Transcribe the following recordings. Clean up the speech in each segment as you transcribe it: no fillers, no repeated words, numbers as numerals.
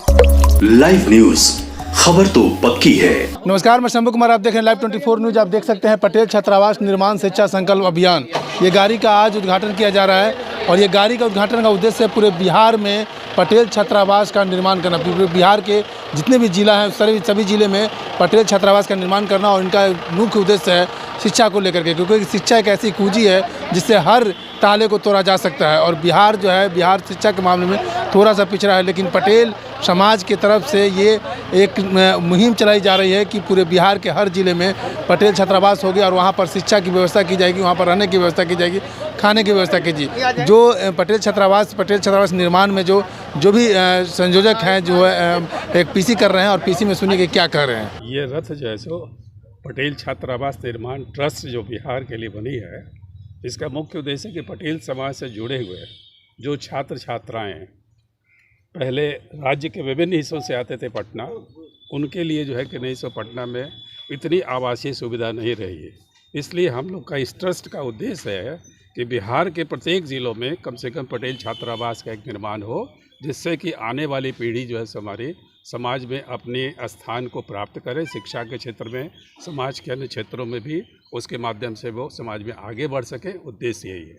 Live news, खबर तो पक्की है। नमस्कार, मैं शंभू कुमार, आप देख रहे हैं लाइव 24 न्यूज। आप देख सकते हैं पटेल छात्रावास निर्माण शिक्षा संकल्प अभियान, ये गाड़ी का आज उद्घाटन किया जा रहा है। और ये गाड़ी का उद्घाटन का उद्देश्य है पूरे बिहार में पटेल छात्रावास का निर्माण करना। पूरे बिहार के जितने भी जिला हैं सभी जिले में पटेल छात्रावास का निर्माण करना। और इनका मुख्य उद्देश्य है शिक्षा को लेकर के, क्योंकि शिक्षा एक ऐसी कुंजी है जिससे हर ताले को तोड़ा जा सकता है। और बिहार जो है, बिहार शिक्षा के मामले में थोड़ा सा पिछड़ा है, लेकिन पटेल समाज की तरफ से ये एक मुहिम चलाई जा रही है कि पूरे बिहार के हर ज़िले में पटेल छात्रावास होगी और वहाँ पर शिक्षा की व्यवस्था की जाएगी, वहाँ पर रहने की व्यवस्था की जाएगी, खाने की व्यवस्था की जाएगी। जो पटेल छात्रावास निर्माण में जो भी संयोजक हैं, जो एक पीसी कर रहे हैं, और पीसी में सुनिए कि क्या कह रहे हैं। ये रथ जो है सो पटेल छात्रावास निर्माण ट्रस्ट जो बिहार के लिए बनी है, इसका मुख्य उद्देश्य है कि पटेल समाज से जुड़े हुए जो छात्र छात्राएं पहले राज्य के विभिन्न हिस्सों से आते थे पटना, उनके लिए जो है कि नहीं सो पटना में इतनी आवासीय सुविधा नहीं रही है। इसलिए हम लोग का इस ट्रस्ट का उद्देश्य है कि बिहार के प्रत्येक ज़िलों में कम से कम पटेल छात्रावास का एक निर्माण हो, जिससे कि आने वाली पीढ़ी जो है हमारी समाज में अपने स्थान को प्राप्त करे, शिक्षा के क्षेत्र में, समाज के अन्य क्षेत्रों में भी उसके माध्यम से वो समाज में आगे बढ़ सके। उद्देश्य यही है।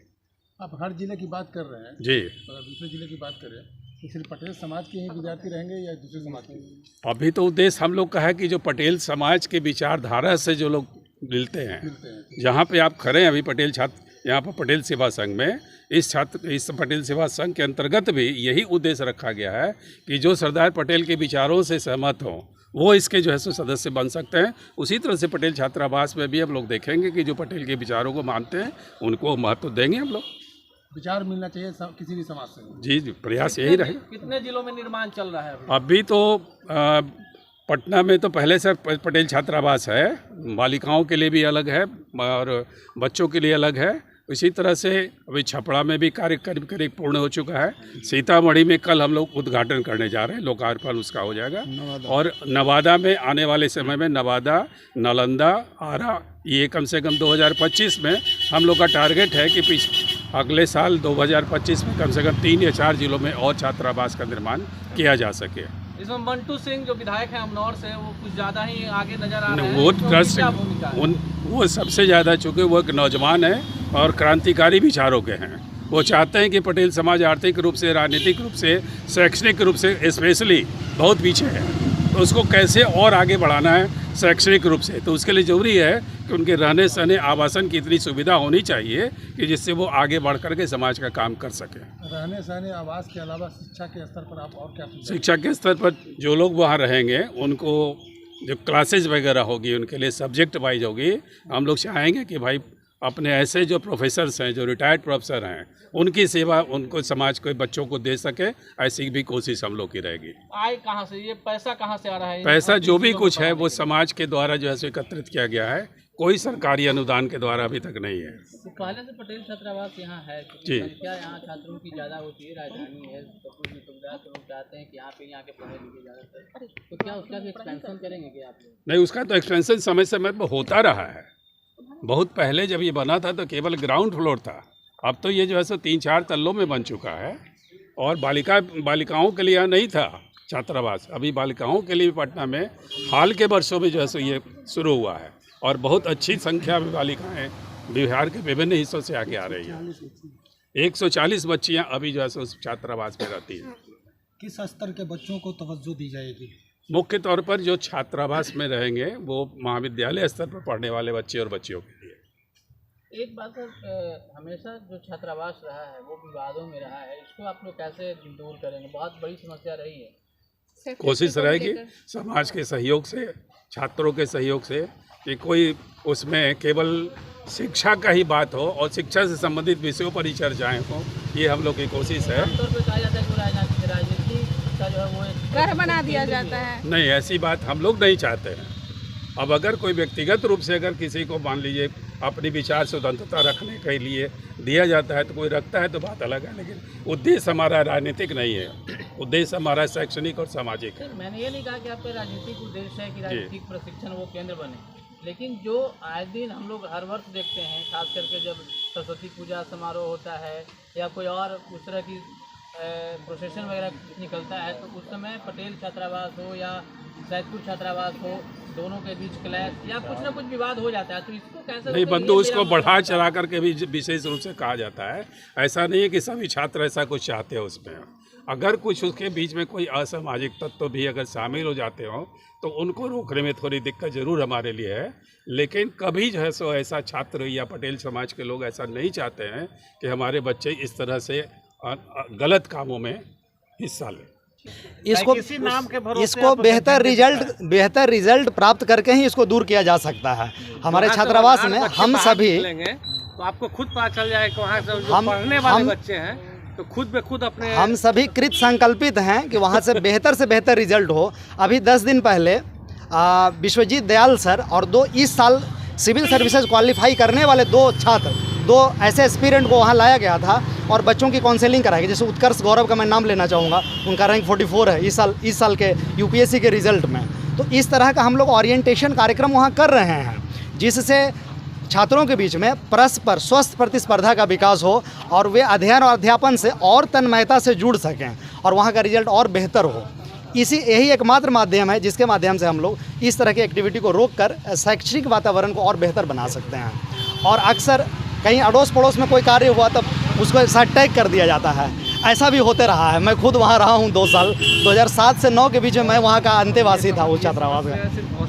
आप हर जिले की बात कर रहे हैं जी। अगर दूसरे जिले की बात करें तो सिर्फ पटेल समाज के ही विद्यार्थी रहेंगे या दूसरे समाज के? अभी तो उद्देश्य हम लोग का है कि जो पटेल समाज के विचारधारा से जो लोग मिलते हैं, जहाँ पे आप खड़े हैं अभी पटेल छात्र, यहाँ पर पटेल सेवा संघ में, इस पटेल सेवा संघ के अंतर्गत भी यही उद्देश्य रखा गया है कि जो सरदार पटेल के विचारों से सहमत हों वो इसके जो है सो सदस्य बन सकते हैं। उसी तरह से पटेल छात्रावास में भी हम लोग देखेंगे कि जो पटेल के विचारों को मानते हैं उनको महत्व देंगे। हम लोग विचार मिलना चाहिए किसी भी समाज से। जी, प्रयास यही रहेगा। कितने जिलों में निर्माण चल रहा है अभी तो पटना में तो पहले से पटेल छात्रावास है, बालिकाओं के लिए भी अलग है और बच्चों के लिए अलग है। इसी तरह से अभी छपरा में भी कार्य करीब करीब पूर्ण हो चुका है। सीतामढ़ी में कल हम लोग उद्घाटन करने जा रहे हैं, लोकार्पण उसका हो जाएगा। और नवादा में आने वाले समय में नवादा, नालंदा, आरा, ये कम से कम 2025 में हम लोग का टारगेट है कि अगले साल 2025 में कम से कम 3 या 4 जिलों में और छात्रावास का निर्माण किया जा सके। इसमें बंटू सिंह जो विधायक हैं अमनौर से, वो कुछ ज़्यादा ही आगे नजर आ रहे हैं। वो ट्रस्ट वो सबसे ज़्यादा, चूँकि वो एक नौजवान है और क्रांतिकारी विचारों के हैं, वो चाहते हैं कि पटेल समाज आर्थिक रूप से, राजनीतिक रूप से, शैक्षणिक रूप से स्पेशली बहुत पीछे है, तो उसको कैसे और आगे बढ़ाना है शैक्षणिक रूप से। तो उसके लिए ज़रूरी है कि उनके रहने सहने, आवासन की इतनी सुविधा होनी चाहिए कि जिससे वो आगे बढ़ करके समाज का काम कर सकें। रहने सहने, आवास के अलावा शिक्षा के स्तर पर आप और क्या? शिक्षा के स्तर पर जो लोग वहाँ रहेंगे उनको जो क्लासेज वगैरह होगी, उनके लिए सब्जेक्ट वाइज होगी। हम लोग चाहेंगे कि भाई अपने ऐसे जो प्रोफेसर्स हैं, जो रिटायर्ड प्रोफेसर हैं, उनकी सेवा उनको समाज को, बच्चों को दे सके, ऐसी भी कोशिश हम लोग की रहेगी। आय कहाँ से, ये पैसा कहाँ से आ रहा है? पैसा जो भी कुछ है वो समाज के द्वारा जो है सो एकत्रित किया गया है, कोई सरकारी अनुदान के द्वारा अभी तक नहीं है। तो पहले से पटेल छात्रावास यहाँ है जी। क्या यहाँ छात्रों की ज़्यादा होती है, राजधानी है, सब कुछ सुविधा, तो लोग चाहते हैं कि यहाँ पे आके पढ़े लिखे ज़्यादातर, तो क्या उसका भी एक्सपेंशन करेंगे क्या आप लोग? नहीं, उसका तो एक्सपेंशन समय समय पर होता रहा है। बहुत पहले जब ये बना था तो केवल ग्राउंड फ्लोर था, अब तो ये जो है सो 3-4 तल्लों में बन चुका है। और बालिकाओं के लिए यहाँ नहीं था छात्रावास, अभी बालिकाओं के लिए पटना में हाल के वर्षों में जो है सो ये शुरू हुआ है और बहुत अच्छी संख्या में बालिकाएं बिहार के विभिन्न हिस्सों से आगे आ रही हैं। 140 बच्चियां अभी जो है सो छात्रावास में रहती हैं। किस स्तर के बच्चों को तवज्जो दी जाएगी? मुख्य तौर पर जो छात्रावास में रहेंगे वो महाविद्यालय स्तर पर पढ़ने वाले बच्चे और बच्चियों के लिए। एक बात सर, हमेशा जो छात्रावास रहा है वो विवादों में रहा है, इसको आप लोग कैसे दूर करेंगे? बहुत बड़ी समस्या रही है। कोशिश रहेगी समाज के सहयोग से, छात्रों के सहयोग से, कि कोई उसमें केवल शिक्षा का ही बात हो और शिक्षा से संबंधित विषयों पर ही चर्चाएं हो, ये हम लोग की कोशिश है। आमतौर पर कहा जाता है कि राजनीति का जो है वो घर बना दिया जाता है। नहीं, ऐसी बात हम लोग नहीं चाहते हैं। अब अगर कोई व्यक्तिगत रूप से अगर किसी को मान लीजिए अपनी विचार स्वतंत्रता रखने के लिए दिया जाता है तो कोई रखता है तो बात अलग है, लेकिन उद्देश्य हमारा राजनीतिक नहीं है, उद्देश्य हमारा शैक्षणिक और सामाजिक है। मैंने ये नहीं कहा कि आपका राजनीतिक उद्देश्य है कि राजनीतिक प्रशिक्षण वो केंद्र बने, लेकिन जो आए दिन हम लोग हर वर्ष देखते हैं, खास करके जब सरस्वती पूजा समारोह होता है या कोई और उस तरह की प्रोसेशन वगैरह निकलता है तो उस समय पटेल छात्रावास हो या सैदपुर छात्रावास हो, दोनों के बीच क्लैश या कुछ ना कुछ विवाद हो जाता है, तो इसको कैसे नहीं बंधु, उसको बढ़ा चढ़ा करके भी विशेष रूप से कहा जाता है। ऐसा नहीं है कि सभी छात्र ऐसा कुछ चाहते हैं उसमें। अगर कुछ उसके बीच में कोई असामाजिक तत्व भी अगर शामिल हो जाते हो तो उनको रोकने में थोड़ी दिक्कत जरूर हमारे लिए है, लेकिन कभी जो है सो ऐसा छात्र या पटेल समाज के लोग ऐसा नहीं चाहते हैं कि हमारे बच्चे इस तरह से गलत कामों में हिस्सा लें। इसको बेहतर रिजल्ट प्राप्त करके ही इसको दूर किया जा सकता है। हमारे छात्रावास में हम सभी तो आपको खुद पता चल जाए कि वहाँ से जो पढ़ने वाले बच्चे हैं तो खुद ब खुद अपने हम सभी कृत संकल्पित हैं कि वहाँ से बेहतर रिजल्ट हो। अभी 10 दिन पहले विश्वजीत दयाल सर और 2 इस साल सिविल सर्विसेज क्वालिफाई करने वाले 2 छात्र, 2 ऐसे एस्पिरेंट को वहाँ लाया गया था और बच्चों की काउंसलिंग कराई गई। जैसे उत्कर्ष गौरव का मैं नाम लेना चाहूँगा, उनका रैंक 44 है इस साल के यूपीएससी के रिजल्ट में। तो इस तरह का हम लोग ओरिएंटेशन कार्यक्रम वहाँ कर रहे हैं, जिससे छात्रों के बीच में परस्पर स्वस्थ प्रतिस्पर्धा का विकास हो और वे अध्ययन और अध्यापन से और तन्मयता से जुड़ सकें और वहाँ का रिजल्ट और बेहतर हो। यही एकमात्र माध्यम है जिसके माध्यम से हम लोग इस तरह की एक्टिविटी को रोककर शैक्षणिक वातावरण को और बेहतर बना सकते हैं। और अक्सर कहीं अड़ोस पड़ोस में कोई कार्य हुआ तब उसको साथ टैग कर दिया जाता है, ऐसा भी होते रहा है। मैं खुद वहाँ रहा हूँ 2 साल, 2007 से 9 के बीच में मैं वहाँ का अंतेवासी था उस छात्रावास में।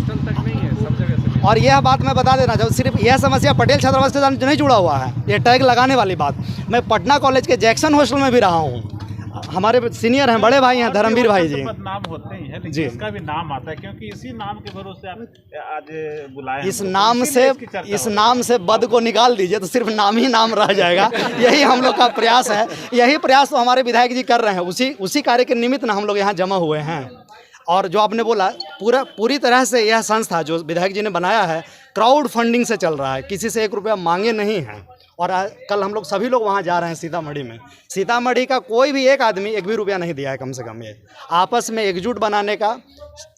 और यह बात मैं बता देना चाहूँ, सिर्फ यह समस्या पटेल छात्रावास के साथ नहीं जुड़ा हुआ है, ये टैग लगाने वाली बात। मैं पटना कॉलेज के जैक्सन हॉस्टल में भी रहा हूँ। हमारे सीनियर हैं, बड़े भाई हैं, धर्मवीर भाई जी। नाम होते ही हैं, लेकिन जी, इसका भी नाम आता है क्योंकि इसी नाम के भरोसे आप आज बुलाए। इस नाम से बद को निकाल दीजिए तो सिर्फ नाम ही नाम रह जाएगा। यही हम लोग का प्रयास है, यही प्रयास तो हमारे विधायक जी कर रहे हैं। उसी कार्य के निमित्त ना हम लोग यहाँ जमा हुए हैं। और जो आपने बोला, पूरी तरह से यह संस्था जो विधायक जी ने बनाया है क्राउड फंडिंग से चल रहा है, किसी से 1 रुपया मांगे नहीं हैं। और कल हम लोग सभी लोग वहाँ जा रहे हैं सीतामढ़ी में। सीतामढ़ी का कोई भी एक आदमी 1 भी रुपया नहीं दिया है कम से कम। ये आपस में एकजुट बनाने का,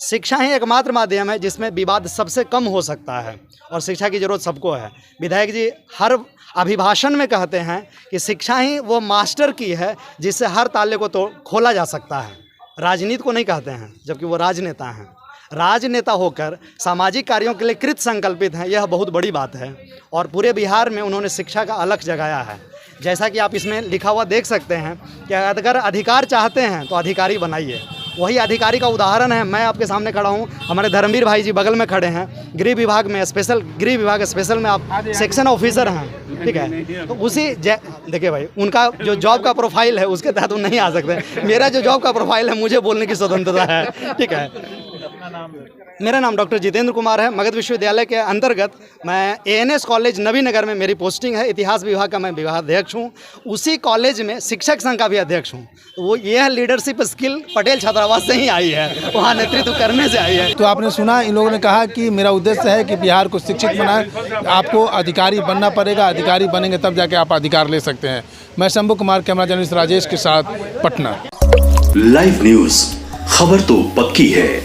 शिक्षा ही एकमात्र माध्यम है जिसमें विवाद सबसे कम हो सकता है और शिक्षा की ज़रूरत सबको है। विधायक जी हर अभिभाषण में कहते हैं कि शिक्षा ही वो मास्टर की है जिससे हर ताले को तो खोला जा सकता है। राजनीति को नहीं कहते हैं, जबकि वो राजनेता हैं। राजनेता होकर सामाजिक कार्यों के लिए कृत संकल्पित हैं, यह बहुत बड़ी बात है। और पूरे बिहार में उन्होंने शिक्षा का अलख जगाया है। जैसा कि आप इसमें लिखा हुआ देख सकते हैं कि अगर अधिकार चाहते हैं तो अधिकारी बनाइए। वही अधिकारी का उदाहरण है, मैं आपके सामने खड़ा हूँ, हमारे धर्मवीर भाई जी बगल में खड़े हैं। गृह विभाग स्पेशल में आप सेक्शन ऑफिसर हैं, ठीक है। तो देखिए भाई, उनका जो जॉब का प्रोफाइल है उसके तहत वो नहीं आ सकते। मेरा जो जॉब का प्रोफाइल है, मुझे बोलने की स्वतंत्रता है, ठीक है। मेरा नाम डॉक्टर जितेंद्र कुमार है। मगध विश्वविद्यालय के अंतर्गत मैं ANS कॉलेज नवीनगर में मेरी पोस्टिंग है। इतिहास विभाग का मैं विभागाध्यक्ष हूँ। उसी कॉलेज में शिक्षक संघ का भी अध्यक्ष हूँ। तो वो यह लीडरशिप स्किल पटेल छात्रावास से ही आई है, वहाँ नेतृत्व करने से आई है। तो आपने सुना, इन लोगों ने कहा कि मेरा उद्देश्य है कि बिहार को शिक्षित बनाए। आपको अधिकारी बनना पड़ेगा, अधिकारी बनेंगे तब जाके आप अधिकार ले सकते हैं। मैं शंभू कुमार, कैमरा जर्नलिस्ट राजेश के साथ, पटना। लाइव न्यूज, खबर तो पक्की है।